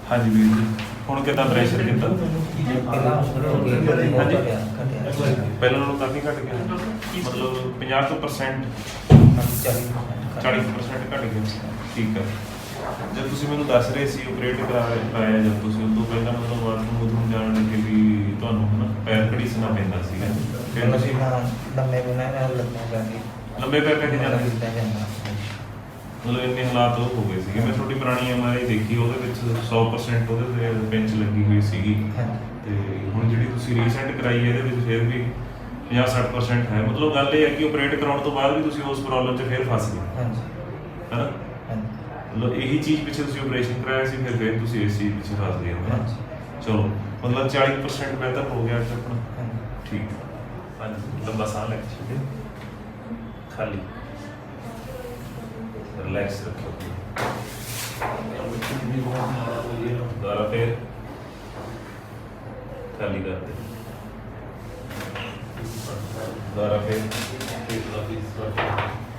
हाँ जी वीर जी ਹੁਣ ਕਿੱਦਾਂ ਪ੍ਰੈਸ਼ਰ ਕਿੱਦਾਂ ਪਹਿਲਾਂ ਨਾਲੋਂ ਕਾਫੀ ਘਟ ਗਿਆ ਮਤਲਬ 50% 40% ਘਟ ਗਿਆ ਠੀਕ ਹੈ ਜਦ ਤੁਸੀਂ ਮੈਨੂੰ ਦੱਸ ਰਹੇ ਸੀ ਆਪਰੇਟ ਕਰਾਇਆ ਜਦ ਤੁਸੀਂ ਉਸ ਤੋਂ ਪਹਿਲਾਂ ਮਤਲਬ ਬਾਥਰੂਮ ਜਾਣ ਲੱਗੇ ਵੀ ਤੁਹਾਨੂੰ ਹਨਾ ਪੈਰ ਘੜੀਸਣਾ ਪੈਂਦਾ ਸੀਗਾ ਫਿਰ ਤੁਸੀਂ ਲੰਬੇ ਪੈਰ ਕਰਕੇ ਜਾਂਦੇ ਮਤਲਬ ਇੰਨੇ ਹਾਲਾਤ ਹੋ ਗਏ ਸੀਗੇ ਮੈਂ ਤੁਹਾਡੀ ਪੁਰਾਣੀ MRI ਦੇਖੀ ਉਹਦੇ ਵਿੱਚ 100% ਉਹਦੇ ਤੇ ਬੈਂਚ ਲੱਗੀ ਹੋਈ ਸੀਗੀ ਤੇ ਹੁਣ ਜਿਹੜੀ ਤੁਸੀਂ ਰੀਸੈਂਟ ਕਰਾਈ ਹੈ ਇਹਦੇ ਵਿੱਚ ਫਿਰ ਵੀ 50-60% ਹੈ ਮਤਲਬ ਗੱਲ ਇਹ ਹੈ ਕਿ ਆਪਰੇਟ ਕਰਾਉਣ ਤੋਂ ਬਾਅਦ ਵੀ ਤੁਸੀਂ ਉਸ ਪ੍ਰੋਬਲਮ 'ਚ ਫਿਰ ਫਸ ਗਏ ਹੈ ਨਾ ਮਤਲਬ ਇਹੀ ਚੀਜ਼ ਪਿੱਛੇ ਤੁਸੀਂ ਆਪਰੇਸ਼ਨ ਕਰਾਇਆ ਸੀ ਫਿਰ ਤੁਸੀਂ ਇਸ ਚੀਜ਼ ਪਿੱਛੇ ਫਸ ਗਏ ਹੋ ਚਲੋ ਮਤਲਬ 40% ਬਿਹਤਰ ਹੋ ਗਿਆ ਅੱਜ ਆਪਣਾ ਠੀਕ ਹਾਂਜੀ ਲੰਬਾ ਸਾਹ ਲੈ ਕੇ ਖਾਲੀ रिलैक्स रखो दोबारा फिर खाली कर दे दोबारा फिर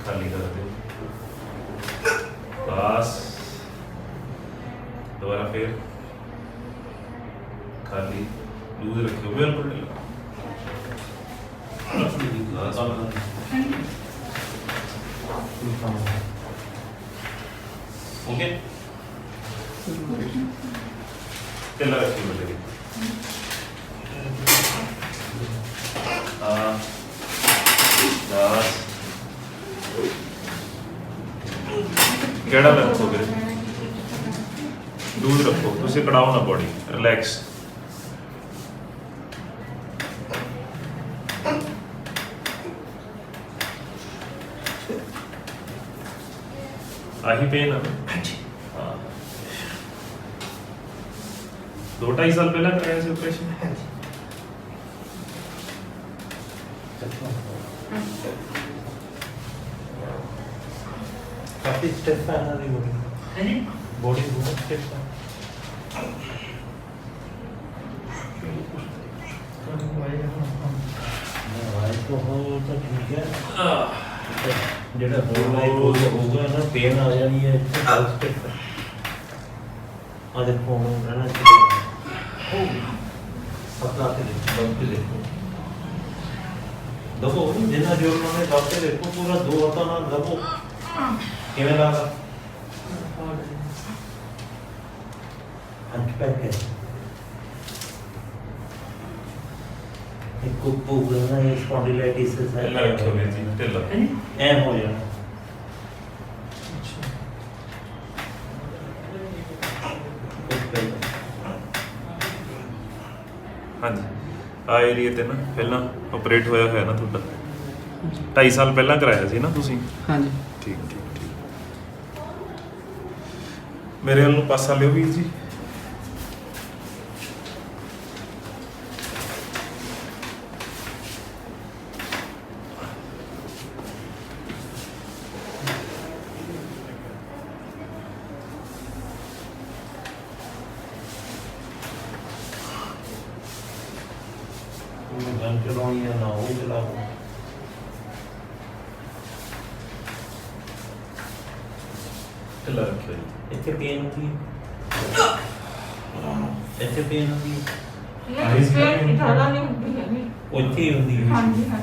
खाली कर दे बस दोबारा फिर खाली लूज रखो बिल्कुल ओके ढिल्ला रखिए बेटे बस गेड़ा रखो फिर दूर रखो तुझे कड़ाओ ना बॉडी रिलैक्स आही पेन है 2-2.5 साल पहला कराया से ऑपरेशन काफी स्ट्रेस है ना बॉडी बहुत स्ट्रेस है वाइस तो हो तो ठीक है ਜਿਹੜਾ ਹੋਰ ਲਾਈਕ ਹੋਊਗਾ ਨਾ ਪੇਨ ਆ ਜਾਣੀ ਹੈ ਇੱਥੇ ਸਟੈਪ ਆ ਦੇਖੋ ਰਹਿਣਾ ਚਾਹੀਦਾ ਪਤਲਾ ਤੇ ਦਬ ਤੇ ਦੇਖੋ ਦਬੋ ਜਿੰਨਾ ਜੋਰ ਨਾਲ ਦਬ ਤੇ ਦੇਖੋ ਪੂਰਾ ਦੋ ਹੱਥਾਂ ਨਾਲ ਦਬੋ ਕਿਵੇਂ ਲੱਗਦਾ ਅੰਕ ਪੈਕ ਹੈ ਇੱਕ ਪੂਰਾ ਨਾ ਇਹ ਸਪੌਂਡਿਲਾਈਟਿਸ ਹੈ लाइट हो गई थी ढिल्ला ਐ ਹੋ ਜਾਣਾ ਹਾਂਜੀ ਆ ਏਰੀਏ ਤੇ ਨਾ ਪਹਿਲਾਂ ਆਪਰੇਟ ਹੋਇਆ ਹੋਇਆ ਨਾ ਤੁਹਾਡਾ 2.5 ਸਾਲ ਪਹਿਲਾਂ ਕਰਾਇਆ ਸੀ ਨਾ ਤੁਸੀਂ ਹਾਂਜੀ ਠੀਕ ਠੀਕ ਠੀਕ ਮੇਰੇ ਵੱਲ ਨੂੰ ਪਾਸਾ ਲਿਓ ਵੀਰ ਜੀ ਗਨ ਚਲਾਉਣੀ ਹੈ ਨਾ ਉਹ ਚਲਾਓ ਢਿੱਲਾ ਰੱਖਿਓ ਜੀ ਇੱਥੇ ਪੇਨ ਹੁੰਦੀ ਹੈ ਇੱਥੇ ਪੇਨ ਹੁੰਦੀ ਹੈ ਉੱਥੇ ਹੀ ਹੁੰਦੀ ਹੈ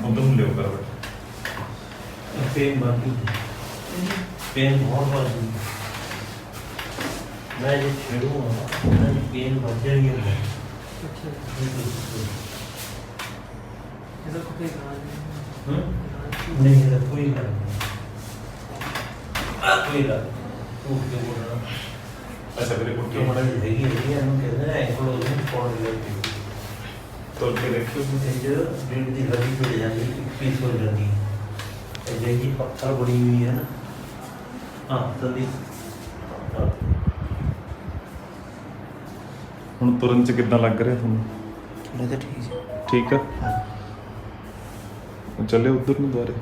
ਉਦੋਂ ਲਿਓ ਕਰ ਬੇਟਾ ਪੇਨ ਬਾਕੀ ਪੇਨ ਬਹੁਤ ਬਾਕੀ ਮੈਂ ਜੇ ਛੇੜੂਗਾ ਨਾ ਪੇਨ ਵੱਧ ਜਾਣੀ ਹੈ ਇਹਦਾ ਕੋਈ ਇਲਾਜ ਨਹੀਂ ਇਹਦਾ ਕੋਈ ਇਲਾਜ ਨਹੀਂ ਕੋਈ ਇਲਾਜ ਉਹ ਕੇ ਬੋਲਣਾ ਅੱਛਾ ਵੀਰੇ ਕੁੱਟੀ ਕਿ ਮੜਾ ਹੈਗੀ ਇਹਨੂੰ ਕਹਿੰਦੇ ਨੇ ਐਂਕਲੋਜ਼ਿੰਗ ਸਪੌਂਡਿਲਾਈਟਿਸ ਤੋਲ ਕੇ ਦੇਖਿਓ ਇਹ ਜੋ ਰੀੜ ਦੀ ਹੱਡੀ ਟੁੱਟ ਜਾਂਦੀ ਪੀਸ ਹੋ ਜਾਂਦੀ ਇਹ ਜਿਹੜੀ ਪੱਥਰ ਬਣੀ ਹੋਈ ਹੈ ਨਾ ਹਾਂ ਤੰਦੀ ਹੁਣ ਤੁਰਨ ਚ ਕਿੱਦਾਂ ਲੱਗ ਰਿਹਾ ਤੁਹਾਨੂੰ ਥੋੜਾ ਜਿਹਾ ਠੀਕ ਹੈ ਠੀਕ ਆ ਚੱਲੇ ਉਧਰ ਨੂੰ ਦੁਆਰੇ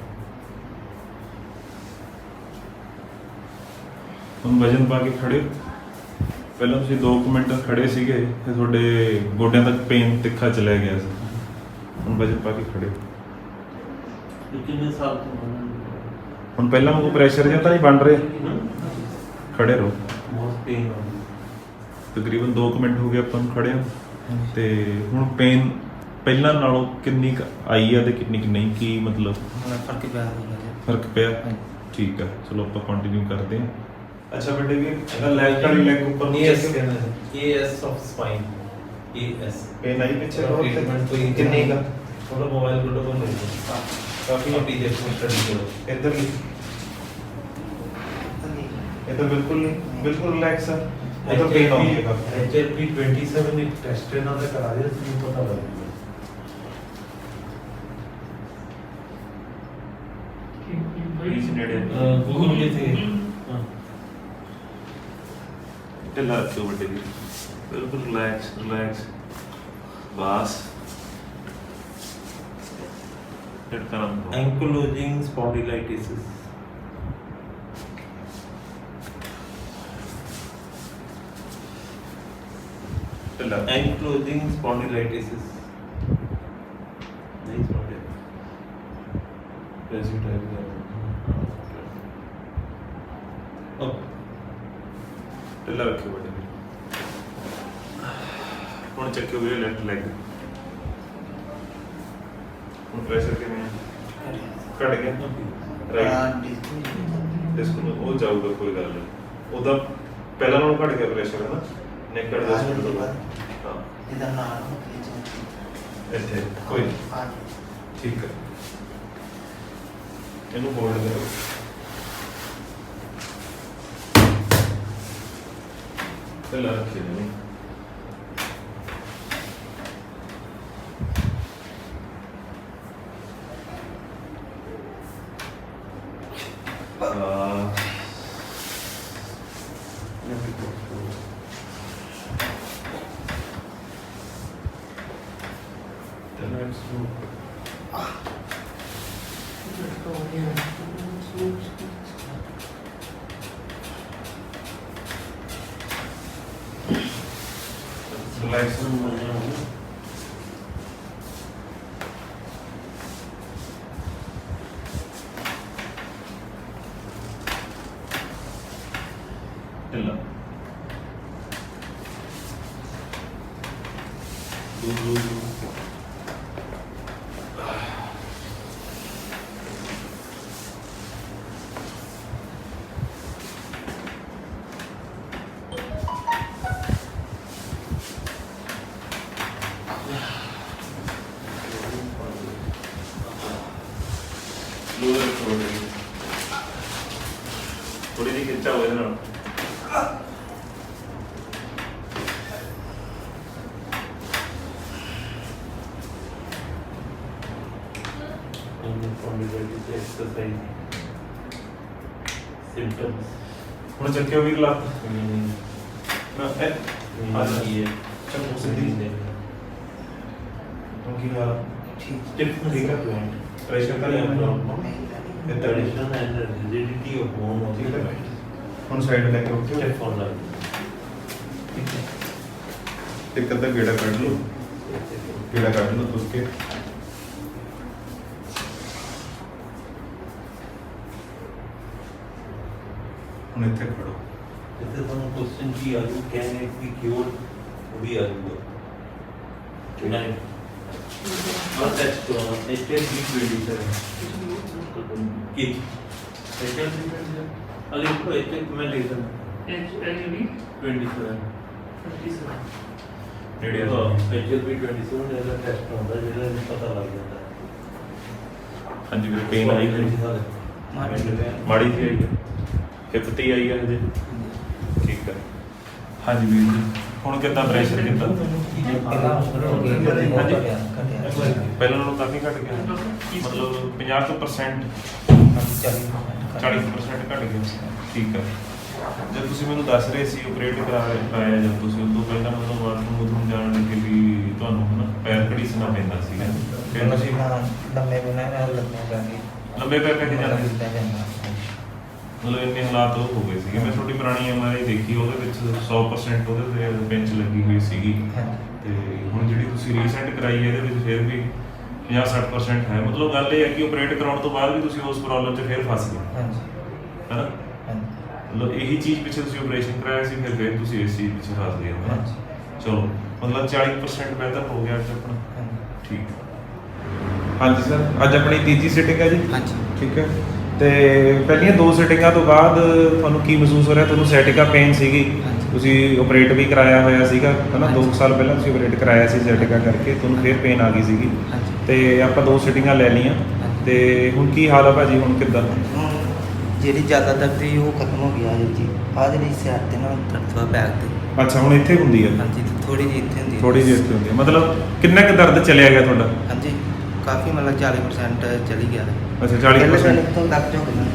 ਹੁਣ ਵਜਨ ਪਾ ਕੇ ਖੜੇ ਹੋ। ਪਹਿਲਾਂ ਤੁਸੀਂ 2 ਮਿੰਟ ਖੜੇ ਸੀਗੇ ਤੇ ਤੁਹਾਡੇ ਗੋਡਿਆਂ ਤੱਕ ਪੇਨ ਤਿੱਖਾ ਚਲਿਆ ਗਿਆ ਸੀ ਹੁਣ ਵਜਨ ਪਾ ਕੇ ਖੜੇ ਹੋ। ਕਿੰਨੇ ਸਾਲ ਤੋਂ ਹੁਣ ਪਹਿਲਾਂ ਵਾਂਗੂ ਪ੍ਰੈਸ਼ਰ ਜਿਹਾ ਤਾਂ ਨਹੀਂ ਬਣ ਰਿਹਾ ਹਮ? ਖੜੇ ਰਹੋ ਬਹੁਤ ਪੇਨ ਆਉਂਦੀ ਤਕਰੀਬਨ 2 ਮਿੰਟ ਹੋ ਗਏ ਆਪਾਂ ਨੂੰ ਖੜਿਆਂ ਹਾਂਜੀ। ਤੇ ਹੁਣ ਪੇਨ ਪਹਿਲਾਂ ਨਾਲੋਂ ਕਿੰਨੀ ਕੁ ਆਈ ਆ ਤੇ ਕਿੰਨੀ ਕੁ ਨਹੀਂ, ਕੀ ਮਤਲਬ ਹੁਣ ਫਰਕ ਪਿਆ ਹੋਊਗਾ ਜੀ। ਫਰਕ ਪਿਆ? ਹਾਂਜੀ। ਠੀਕ ਆ, ਚਲੋ ਆਪਾਂ ਕੰਟੀਨਿਊ ਕਰਦੇ ਹਾਂ। ਅੱਛਾ ਬੇਟੇ ਵੀ ਇਹਦਾ ਲੈਫਟ ਵਾਲੀ ਲੈਗ ਉੱਪਰ ਨੂੰ AS ਚੱਕਿਓ। कहना है AS of spine AS pain ਆਈ ਪਿੱਛੇ ਬਹੁਤ ट्रीटमेंट कोई ਕਿੰਨੀ ਕੁ? थोड़ा मोबाइल को डबल ले लो ਕਾਫੀ अपनी देखो स्टडी करो ਇੱਧਰ ਵੀ ਇੱਧਰ ਬਿਲਕੁਲ ਨਹੀਂ, ਬਿਲਕੁਲ ਰਿਲੈਕਸ ਆ। ਇੱਧਰ ਪੇਨ ਆਉਂਦੀ ਹੈ ਕਾਫੀ। HLP 27 ਇੱਕ ਟੈਸਟ ਇਹਨਾਂ ਦਾ ਕਰਾ ਦਿਓ ਤੁਹਾਨੂੰ ਪਤਾ ਲੱਗ ਜਾਊਗਾ ਪਲੀਜ਼ ਨੇੜੇ ਗੂਗਲ ਕੇ ਥੇ ਹਾਂ ਢਿੱਲਾ ਰੱਖਿਓ ਬੇਟੇ ਜੀ, ਬਿਲਕੁਲ ਰਿਲੈਕਸ ਰਿਲੈਕਸ, ਬਸ ਢਿੱਟਾ ਨਾ एंकोलोजिंग स्पॉन्डिलाइटिस ਢਿੱਲਾ एंकोलोजिंग स्पॉन्डिलाइटिस नहीं स्पॉन्डिलाइटिस ਵੈਸੇ ਟਾਈਪ ਦਾ ਢਿੱਲਾ ਰੱਖਿਓ ਬੇਟੇ ਜੀ। ਹੁਣ ਚੱਕਿਓ ਵੀਰੇ ਲੈਫਟ ਲੈਗ। ਹੁਣ ਪ੍ਰੈਸ਼ਰ ਕਿਵੇਂ ਆ? ਘਟ ਗਿਆ ਰਾਈਟ ਡਿਸਕ ਨੂੰ ਉਹ ਜਾਊਗਾ, ਕੋਈ ਗੱਲ ਨਹੀਂ। ਉਹਦਾ ਪਹਿਲਾਂ ਨਾਲੋਂ ਘਟ ਗਿਆ ਪ੍ਰੈਸ਼ਰ, ਹੈ ਨਾ? ਨੈਕ ਐਡਜਸਟਮੈਂਟ ਤੋਂ ਬਾਅਦ ਹਾਂ ਇਹਦਾ ਨਾਮ ਕੀ ਇੱਥੇ ਕੋਈ ਨਹੀਂ। ਹਾਂ ਠੀਕ ਹੈ, ਇਹਨੂੰ ਹੋਲਡ ਕਰੋ। ਢਿੱਲਾ ਰੱਖਿਓ ਜੀ। Relax. ढिल्ला। थोड़ी जी खिंचा हो ना एक्सरसाइज सिम्टम्स ਹੁਣ ਚੱਕਿਓ ਵੀਰ ਲੱਤ ਨਾ ਇਹ ਆ ये ਚੱਕੋ ਸਿੱਧੀ ਹੁਣ ਕੀ ਹਾਲ ਠੀਕ स्टिफ ठीक है। जॉइंट ਪ੍ਰੈਸ਼ਰ ਤਾਂ ਨਹੀਂ ਆਉਂਦਾ ਇੱਧਰ tradition and rigidity of bone of ठीक द है। जॉइंट ਹੁਣ ਸਾਈਡ ਲੈ ਕੇ ਉੱਠਿਓ स्टेप फॉर लाइफ ਇੱਕ ਅੱਧਾ ਗੇੜਾ ਕੱਢ ਲਓ, ਗੇੜਾ ਕੱਢ ਲਓ ਤੁਰ ਕੇ। ਹੁਣ ਇੱਥੇ ਖੜੋ। जैसे हम क्वेश्चन की आयु कैन इट बी क्योर्ड भी आयु नहीं और दैट्स तो HLB 27 की HLB 27 अरे तो HLB में ले लेना HLB 27 ਨੇੜੇ ਆ तो ਜਾਓ। HLB 27 ਜਿਹੜਾ ਟੈਸਟ ਹੁੰਦਾ ਜਿਹੜਾ ਨੂੰ ਪਤਾ ਲੱਗ ਜਾਂਦਾ ਹੈ ਹਾਂਜੀ ਵੀਰੇ ਪੇਨ ਆਈ ਹੈ? ਮਾੜੀ ਜਿਹੀ ਆਈ ਹੈ, ਹਿੱਪ ਤੇ ਆਈ ਹੈ ਹਜੇ? ਠੀਕ ਹੈ। ਹਾਂਜੀ ਵੀਰ ਜੀ, ਹੁਣ ਕਿੱਦਾਂ ਪ੍ਰੈਸ਼ਰ ਕਿੱਦਾਂ? ਪਹਿਲਾਂ ਨਾਲੋਂ ਕਾਫੀ ਘਟ ਗਿਆ, ਮਤਲਬ 50% 40% ਘਟ ਗਿਆ। ਠੀਕ ਹੈ। ਜਦ ਤੁਸੀਂ ਮੈਨੂੰ ਦੱਸ ਰਹੇ ਸੀ ਆਪਰੇਟ ਕਰਾਇਆ ਜਾਂ ਤੁਸੀਂ ਉਸ ਤੋਂ ਪਹਿਲਾਂ ਮਤਲਬ ਬਾਥਰੂਮ ਜਾਣ ਲੱਗੇ ਵੀ ਤੁਹਾਨੂੰ ਹਨਾ ਪੈਰ ਘੜੀਸਣਾ ਪੈਂਦਾ ਸੀਗਾ, ਫਿਰ ਤੁਸੀਂ ਲੰਮੇ ਬਿਨਾਂ ਲੰਮੇ ਜਾਂਗੇ ਲੰਬੇ ਪੈਰ ਕੱਢ ਜਾਂਦੇ ਸੀ? ਮਤਲਬ ਇੰਨੇ ਹਾਲਾਤ ਉਹ ਹੋ ਗਏ ਸੀਗੇ। ਮੈਂ ਤੁਹਾਡੀ ਪੁਰਾਣੀ MRI ਦੇਖੀ, ਉਹਦੇ ਵਿੱਚ 100% ਉਹਦੇ ਤੇ ਬੈਂਚ ਲੱਗੀ ਹੋਈ ਸੀਗੀ। ਤੇ ਹੁਣ ਜਿਹੜੀ ਤੁਸੀਂ ਰੀਸੈਂਟ ਕਰਾਈ ਹੈ ਇਹਦੇ ਵਿੱਚ ਫਿਰ ਵੀ 50-60% ਹੈ। ਮਤਲਬ ਗੱਲ ਇਹ ਹੈ ਕਿ ਆਪਰੇਟ ਕਰਾਉਣ ਤੋਂ ਬਾਅਦ ਵੀ ਤੁਸੀਂ ਉਸ ਪ੍ਰੋਬਲਮ 'ਚ ਫਿਰ ਫਸ ਗਏ, ਹਾਂਜੀ ਹੈ ਨਾ? ਹਾਂਜੀ ਮਤਲਬ ਇਹੀ ਚੀਜ਼ ਪਿੱਛੇ ਤੁਸੀਂ ਆਪਰੇਸ਼ਨ ਕਰਾਇਆ ਸੀ, ਫਿਰ ਤੁਸੀਂ ਇਸ ਚੀਜ਼ ਪਿੱਛੇ ਹੱਸਦੇ ਹੋ ਨਾ। ਹਾਂਜੀ। ਚਲੋ ਮਤਲਬ 40% ਬਿਹਤਰ ਹੋ ਗਿਆ ਅੱਜ ਆਪਣਾ। ਹਾਂਜੀ। ਠੀਕ। ਹਾਂਜੀ ਸਰ, ਅੱਜ ਆਪਣੀ ਤੀਜੀ ਸਿਟਿੰਗ ਹੈ ਜੀ। ਹਾਂਜੀ। ਠੀਕ ਹੈ, ਤੇ ਪਹਿਲੀਆਂ 2 ਸਿਟਿੰਗਾਂ ਤੋਂ ਬਾਅਦ ਤੁਹਾਨੂੰ ਕੀ ਮਹਿਸੂਸ ਹੋ ਰਿਹਾ? ਤੁਹਾਨੂੰ ਸੈਟਿਕਾ ਪੇਨ ਸੀਗੀ, ਹਾਂਜੀ। ਤੁਸੀਂ ਆਪਰੇਟ ਵੀ ਕਰਾਇਆ ਹੋਇਆ ਸੀਗਾ ਹੈ ਨਾ, 2 ਹਾਂਜੀ। ਸਾਲ ਪਹਿਲਾਂ ਤੁਸੀਂ ਆਪਰੇਟ ਕਰਾਇਆ ਸੀ ਸੈਟਿਕਾ ਕਰਕੇ, ਤੁਹਾਨੂੰ ਫਿਰ ਪੇਨ ਆ ਗਈ ਸੀਗੀ। ਹਾਂਜੀ। ਤੇ ਆਪਾਂ 2 ਸਿਟਿੰਗਾਂ ਲੈ ਲਈਆਂ, ਹਾਂਜੀ। ਤੇ ਹੁਣ ਕੀ ਹਾਲ ਆ ਭਾਜੀ, ਹੁਣ ਕਿੱਦਾਂ? ਹੁਣ ਜਿਹੜੀ ਜ਼ਿਆਦਾ ਦਰਦ ਸੀ ਉਹ ਖਤਮ ਹੋ ਗਈ ਆ ਜੀ। ਆ ਜਿਹੜੀ ਸਾਈਡ ਤੇ ਨਾ ਦਰਦ ਵਾ ਬੈਕ ਤੇ। ਅੱਛਾ, ਹੁਣ ਇੱਥੇ ਹੁੰਦੀ ਹੈ? ਹਾਂਜੀ, ਥੋੜੀ ਜਿਹੀ ਇੱਥੇ ਹੁੰਦੀ ਹੈ। ਥੋੜੀ ਜਿਹੀ ਇੱਥੇ ਹੁੰਦੀ ਹੈ, ਮਤਲਬ ਕਿੰਨਾ ਕੁ ਦਰਦ ਚਲਿਆ ਗਿਆ ਤੁਹਾਡਾ? ਹਾਂਜੀ, ਕਾਫੀ ਮਤਲਬ 40% ਚਲੀ ਗਿਆ। ਅੱਛਾ 40%। ਇੱਥੋਂ ਤੱਕ ਝੁਕਦਾ।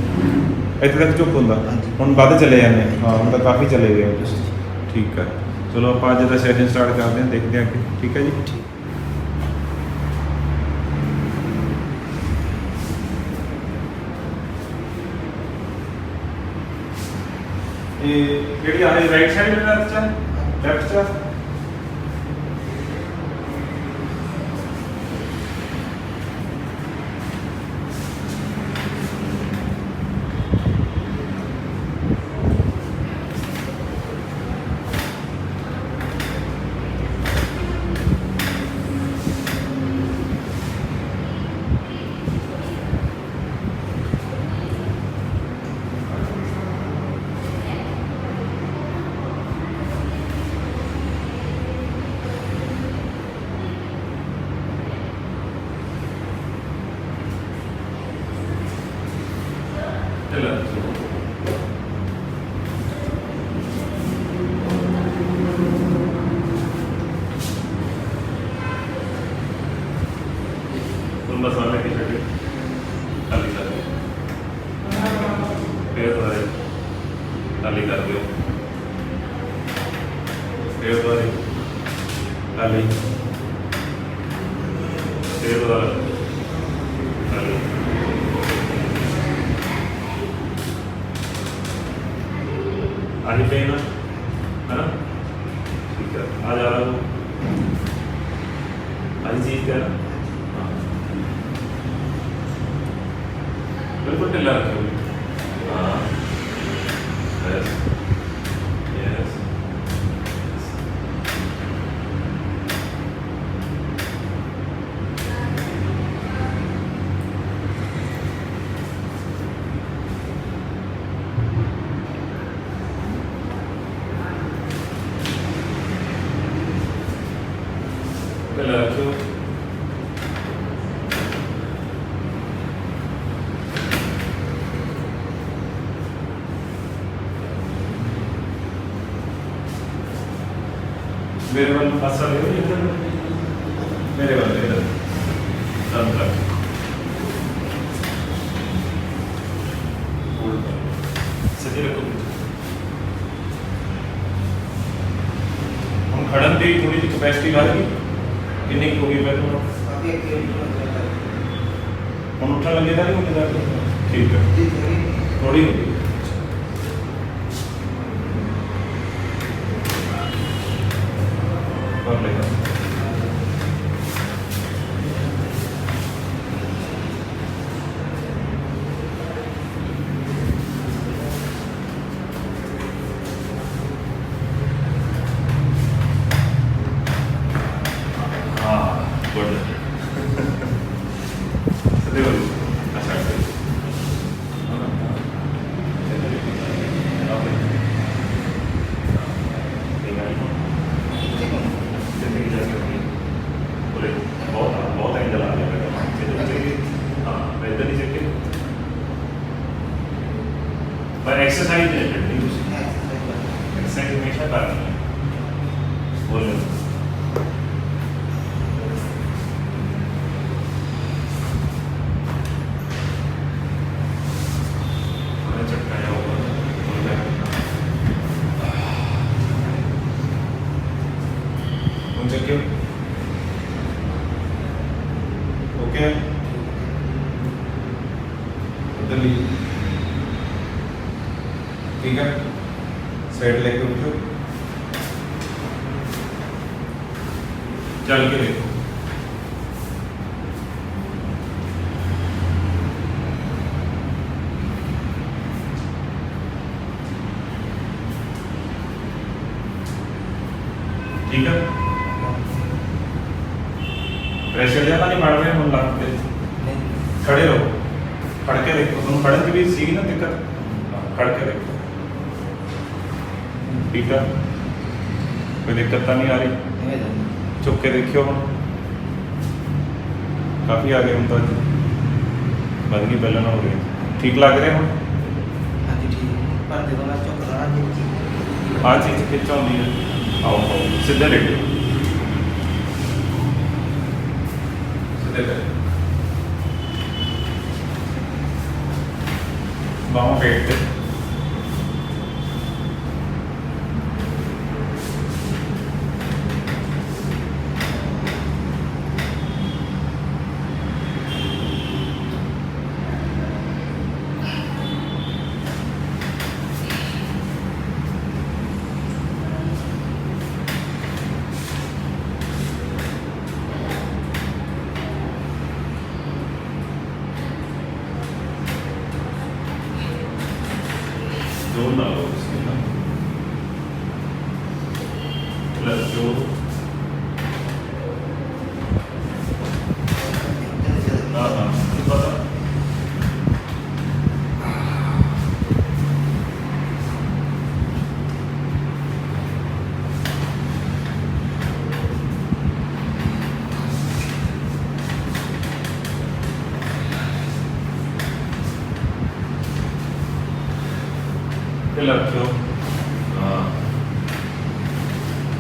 ਇੱਥੇ ਤੱਕ ਝੁਕ ਹੁੰਦਾ? ਹਾਂਜੀ। ਹੁਣ ਵੱਧ ਚਲੇ ਜਾਂਦੇ ਆ? ਹਾਂ, ਹੁਣ ਤਾਂ ਕਾਫੀ ਚਲੇ ਗਏ ਹੋ ਤੁਸੀਂ। ਠੀਕ ਹੈ, ਚਲੋ ਆਪਾਂ ਅੱਜ ਦਾ ਸੈਸ਼ਨ ਸਟਾਰਟ ਕਰਦੇ ਹਾਂ, ਦੇਖਦੇ ਹਾਂ ਅੱਗੇ। ਠੀਕ ਹੈ ਜੀ। ਠੀਕ। ਇਹ ਜਿਹੜੀ ਆ ਰਹੀ ਰਾਈਟ ਸਾਈਡ ਲੈਫਟ ਚ बस वाले की छड़ी खाली कर दो, फिर दोबारा खाली कर दो, फिर दोबारा खाली, फिर दोबारा खाली। आगे पेन है ना? ठीक है, आ जा रहा हूँ आज चीज क्या है? बिल्कुल ढिला रखो। हाँ, यस यस। ढिला रखो। मेरे वाल पासा ले लो इधर, मेरे वाल इधर टर्न कर, सीधे रखो। हम खड़न दी थोड़ी सी कैपेसिटी ला दी, कितनी हो गई पहले हम उठा लगे था नहीं मुझे? ठीक है, थोड़ी हो गई। कर लेगा। हाँ, गुड। सदैव अच्छा करिए। एक्सरसाइज रिलेटेड नहीं, एक्सरसाइज हमेशा करनी है। बोलो चटकाया ओके दिल्ली ठीक है, साइड लेके उठो, चल के देखो। ਠੀਕ ਹੈ ਪ੍ਰੈਸ਼ਰ ਜਿਆਦਾ ਨਹੀਂ ਬਣ ਰਿਹਾ ਹੁਣ ਲੱਗ ਤੇ ਖੜੇ ਰਹੋ ਖੜ ਕੇ ਦੇਖੋ ਤੁਹਾਨੂੰ ਖੜਨ ਦੀ ਵੀ ਸੀ ਨਾ ਦਿੱਕਤ ਖੜ ਕੇ ਦੇਖੋ ਠੀਕ ਹੈ ਕੋਈ ਦਿੱਕਤ ਤਾਂ ਨਹੀਂ ਆ ਰਹੀ ਚੁੱਕ ਕੇ ਦੇਖਿਓ ਹੁਣ ਕਾਫੀ ਆ ਗਏ ਹੁਣ ਤਾਂ ਵੱਧ ਗਈ ਪਹਿਲਾਂ ਨਾਲ ਹੋ ਰਹੀ ਠੀਕ ਲੱਗ ਰਿਹਾ ਹੁਣ ਹਾਂਜੀ ਠੀਕ ਪਰ ਦੇਖੋ ਮੈਂ ਚੁੱਕ ਰਹਾ ਜੀ ਆ ਚੀਜ਼ ਖਿੱਚ ਆਉਂਦੀ ਹੈ ਆਓ ਆਓ ਸਿੱਧੇ ਲੇਟੋ ਸਿੱਧੇ ਲੇਟੋ ਬਾਹਾਂ ਪੇਟ ਤੇ जोर ना लो उसके ना प्लस जोर हाँ पता रखो हाँ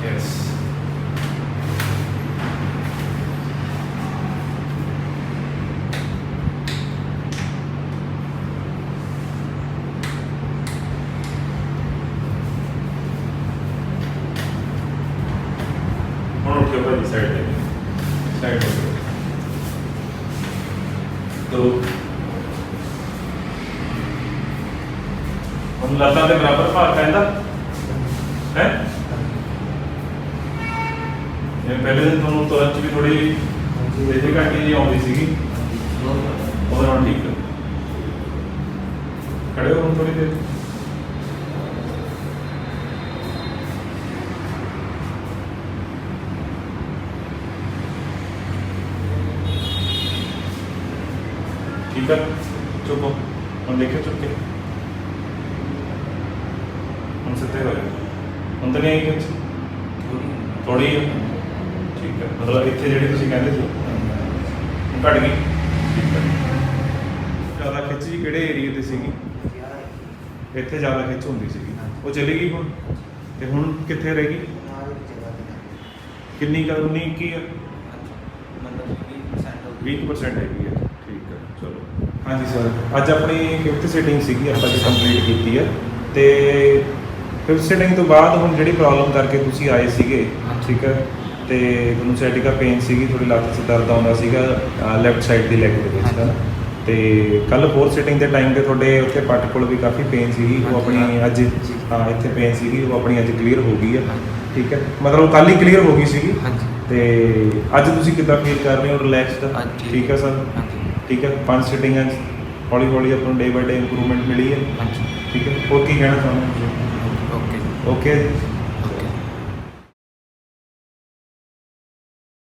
यस ਹੁਣ ਉੱਠਿਓ ਭਾਜੀ ਸਾਈਡ ਤੇ तो ਹੁਣ ਲੱਤਾਂ ਦੇ ਬਰਾਬਰ ਭਾਰ ਪੈਂਦਾ ਹੈ ਇਹ ਪਹਿਲੇ ਦਿਨ ਤੁਹਾਨੂੰ ਤੁਰੰਤ ਚ ਵੀ ਥੋੜੀ ਇਹਦੀ ਘਾਟੀ ਜਿਹੀ ਆਉਂਦੀ ਸੀਗੀ ਉਹਦੇ ਨਾਲ ਠੀਕ ਹੈ ਖੜੇ ਹੋ ਹੁਣ ਥੋੜੀ ਦੇਰ ठीक है चुप हो हम देखे चुप के हम सिद्धे हो जाए हम तो नहीं आई कुछ थोड़ी है ठीक है मतलब इतने जेडी तुसी कहते थे घट गई ठीक है ज़्यादा खिच जी किहड़े एरिए ते सीगी ਇੱਥੇ ਜ਼ਿਆਦਾ ਖਿੱਚ ਹੁੰਦੀ ਸੀਗੀ ਉਹ ਚਲੀ ਗਈ ਹੁਣ ਤੇ ਹੁਣ ਕਿੱਥੇ ਰਹਿ ਗਈ ਕਿੰਨੀ ਕਰ 19 ਕੀ ਹੈ ਮਤਲਬ 20% ਹੈਗੀ ਹੈ ਠੀਕ ਹੈ ਚਲੋ ਹਾਂਜੀ ਸਰ ਅੱਜ ਆਪਣੀ 5th ਸੀਟਿੰਗ ਸੀਗੀ ਆਪਾਂ ਜੀ ਕੰਪਲੀਟ ਕੀਤੀ ਹੈ ਤੇ 5th ਸੀਟਿੰਗ ਤੋਂ ਬਾਅਦ ਹੁਣ ਜਿਹੜੀ ਪ੍ਰੋਬਲਮ ਕਰਕੇ ਤੁਸੀਂ ਆਏ ਸੀਗੇ ਠੀਕ ਹੈ ਤੇ ਤੁਹਾਨੂੰ ਸੈਟਿਕਾ ਪੇਨ ਸੀਗੀ ਥੋੜੀ ਲੱਤ 'ਚ ਦਰਦ ਆਉਂਦਾ ਸੀਗਾ ਲੈਫਟ ਸਾਈਡ ਦੀ ਲੈਗ ਦੇ ਵਿੱਚ ਹੈ ਤੇ ਕੱਲ 4th ਸੀਟਿੰਗ ਦੇ ਟਾਈਮ ਤੇ ਤੁਹਾਡੇ ਉੱਥੇ ਪੱਟ ਕੋਲ ਵੀ ਕਾਫੀ ਪੇਨ ਸੀਗੀ ਉਹ ਆਪਣੀ ਅੱਜ ਹਾਂ ਇੱਥੇ ਪੇਨ ਸੀਗੀ ਉਹ ਆਪਣੀ ਅੱਜ ਕਲੀਅਰ ਹੋ ਗਈ ਹੈ ਠੀਕ ਹੈ ਮਤਲਬ ਕੱਲ ਹੀ ਕਲੀਅਰ ਹੋ ਗਈ ਸੀਗੀ ਤੇ ਅੱਜ ਤੁਸੀਂ ਕਿੱਦਾਂ ਫੀਲ ਕਰ ਰਹੇ ਹੋ ਰਿਲੈਕਸਡ ਠੀਕ ਹੈ ਸਰ ਠੀਕ ਹੈ 5 ਸੀਟਿੰਗਾਂ ਹੌਲੀ ਹੌਲੀ ਆਪਾਂ ਨੂੰ ਡੇ ਬਾਈ ਡੇ ਇੰਪਰੂਵਮੈਂਟ ਮਿਲੀ ਹੈ ਠੀਕ ਹੈ ਹੋਰ ਕੀ ਕਹਿਣਾ ਚਾਹੁੰਦੇ ਹੋ ਓਕੇ